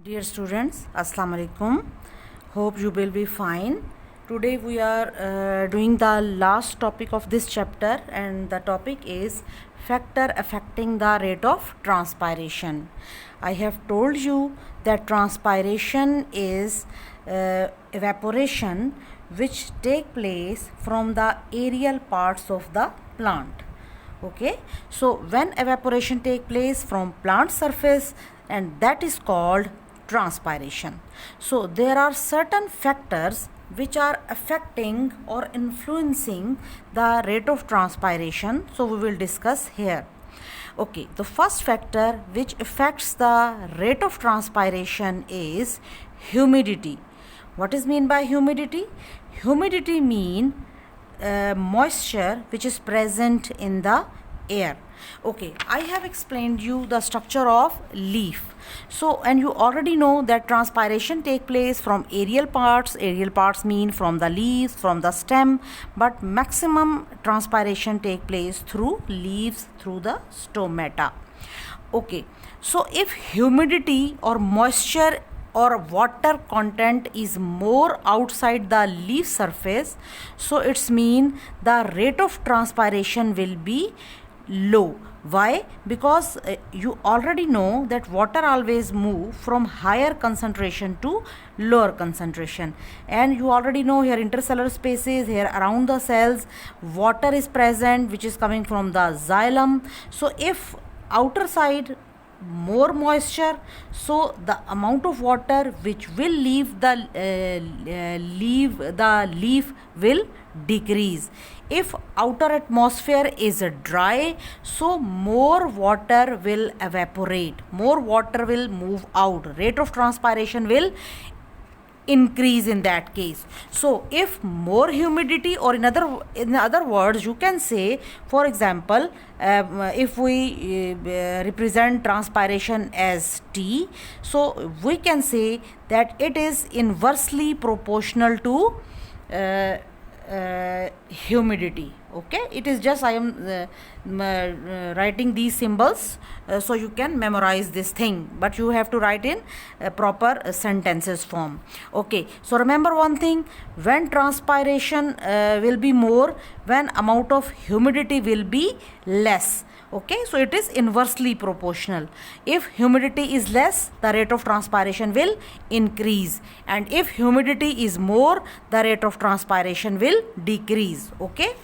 Dear students, Assalamu alaikum. Hope you will be fine. Today we are doing the last topic of this chapter, and the topic is factor affecting the rate of transpiration. I have told you that transpiration is evaporation which take place from the aerial parts of the plant. Okay, so when evaporation take place from plant surface, and that is called transpiration. So there are certain factors which are affecting or influencing the rate of transpiration, so we will discuss here. Okay, the first factor which affects the rate of transpiration is humidity. What is mean by humidity? Humidity mean moisture which is present in the air. Okay, I have explained you the structure of leaf. So, and you already know that transpiration take place from aerial parts. Aerial parts mean from the leaves, from the stem, but maximum transpiration take place through leaves, through the stomata. Okay, so if humidity or moisture or water content is more outside the leaf surface, so it's mean the rate of transpiration will be low. Why? Because you already know that water always move from higher concentration to lower concentration, and you already know here intercellular spaces, here around the cells water is present which is coming from the xylem. So if outer side more moisture, so the amount of water which will leave the leaf will decrease. If outer atmosphere is dry, so more water will evaporate, more water will move out, rate of transpiration will increase in that case. So if more humidity, or in other words you can say, for example, if we represent transpiration as T, so we can say that it is inversely proportional to humidity. Okay, it is just I am writing these symbols so you can memorize this thing, but you have to write in proper sentences form. Okay, so remember one thing, when transpiration will be more, when amount of humidity will be less. Okay, so it is inversely proportional. If humidity is less, the rate of transpiration will increase, and if humidity is more, the rate of transpiration will decrease. Okay,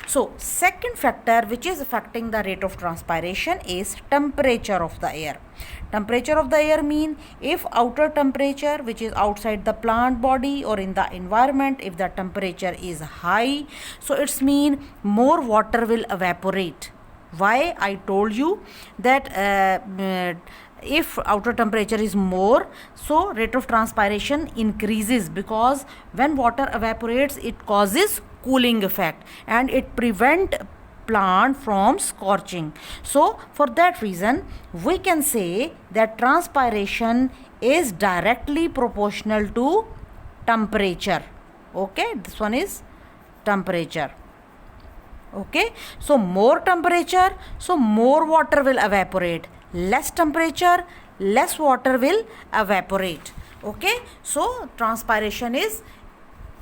so second factor which is affecting the rate of transpiration is temperature of the air. Temperature of the air mean if outer temperature which is outside the plant body or in the environment, if the temperature is high, so it's mean more water will evaporate. Why? I told you that if outer temperature is more, so rate of transpiration increases, because when water evaporates it causes cooling effect and it prevent plant from scorching. So for that reason we can say that transpiration is directly proportional to temperature. Okay, this one is temperature. Okay, so more temperature, so more water will evaporate, less temperature, less water will evaporate. Okay, so transpiration is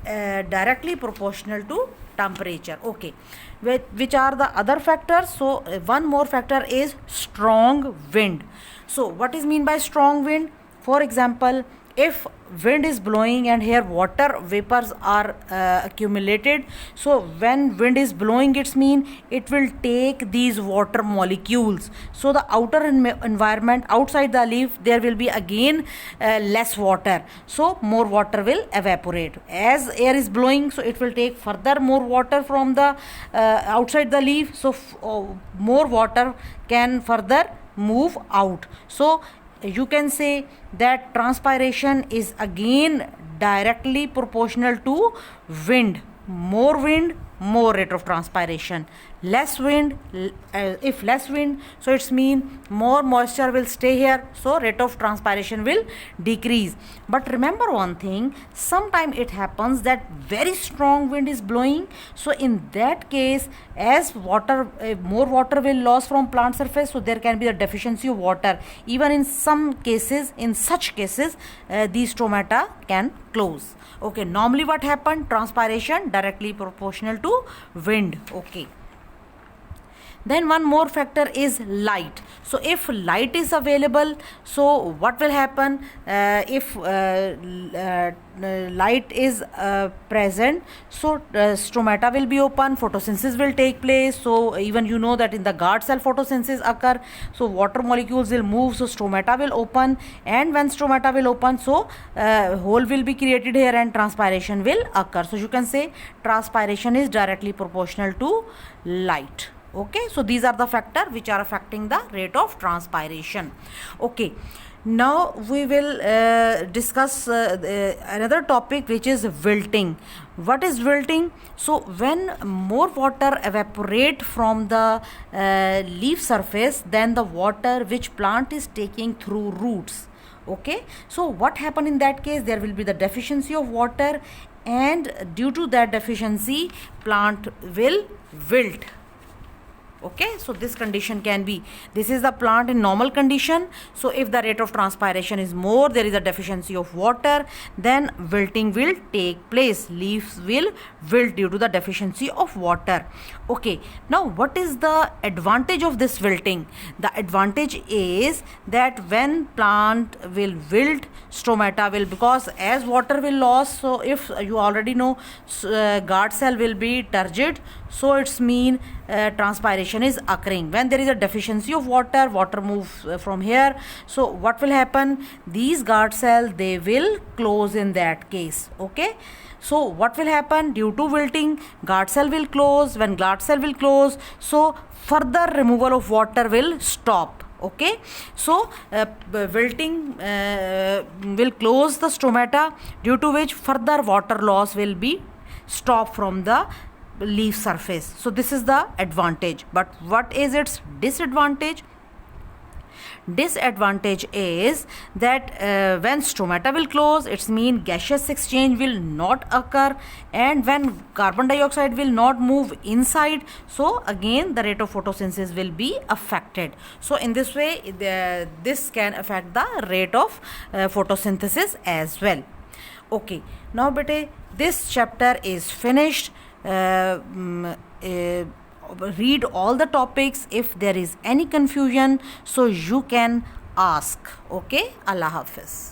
directly proportional to temperature. Okay, which are the other factors? So one more factor is strong wind. So what is mean by strong wind? For example, if wind is blowing and here water vapors are accumulated, so when wind is blowing, it's mean it will take these water molecules, so the outer environment outside the leaf there will be again less water, so more water will evaporate. As air is blowing, so it will take further more water from the outside the leaf, so more water can further move out. So you can say that transpiration is again directly proportional to wind. More wind, more rate of transpiration. less wind, if less wind, so it's mean more moisture will stay here, so rate of transpiration will decrease. But remember one thing, sometime it happens that very strong wind is blowing, so in that case, as water more water will loss from plant surface, so there can be a deficiency of water. Even in some cases, in such cases, these stomata can close. Okay, normally what happened, transpiration directly proportional to wind. Okay, then one more factor is light. So if light is available, so what will happen, if light is present, so stomata will be open, photosynthesis will take place. So even you know that in the guard cell photosynthesis occur, so water molecules will move, so stomata will open, and when stomata will open, so hole will be created here and transpiration will occur. So you can say transpiration is directly proportional to light. Okay, so these are the factors which are affecting the rate of transpiration. Okay, now we will discuss another topic, which is wilting. What is wilting? So when more water evaporate from the leaf surface than the water which plant is taking through roots. Okay, so what happened in that case, there will be the deficiency of water, and due to that deficiency, plant will wilt. Okay, so this condition can be, this is the plant in normal condition, so if the rate of transpiration is more, there is a deficiency of water, then wilting will take place, leaves will wilt due to the deficiency of water. Okay, now what is the advantage of this wilting? The advantage is that when plant will wilt, stomata will, because as water will loss, so if you already know, guard cell will be turgid, so it's mean transpiration is occurring. When there is a deficiency of water, water moves from here, so what will happen, these guard cell, they will close in that case. Okay, so what will happen, due to wilting, guard cell will close. When guard cell will close, so further removal of water will stop. Okay, so wilting will close the stomata, due to which further water loss will be stopped from the leaf surface. So this is the advantage. But what is its disadvantage? Disadvantage is that when stomata will close, it's mean gaseous exchange will not occur, and when carbon dioxide will not move inside, so again the rate of photosynthesis will be affected. So in this way, this can affect the rate of photosynthesis as well. Okay, now bete, this chapter is finished. Read all the topics. If there is any confusion, so you can ask. Okay, Allah Hafiz.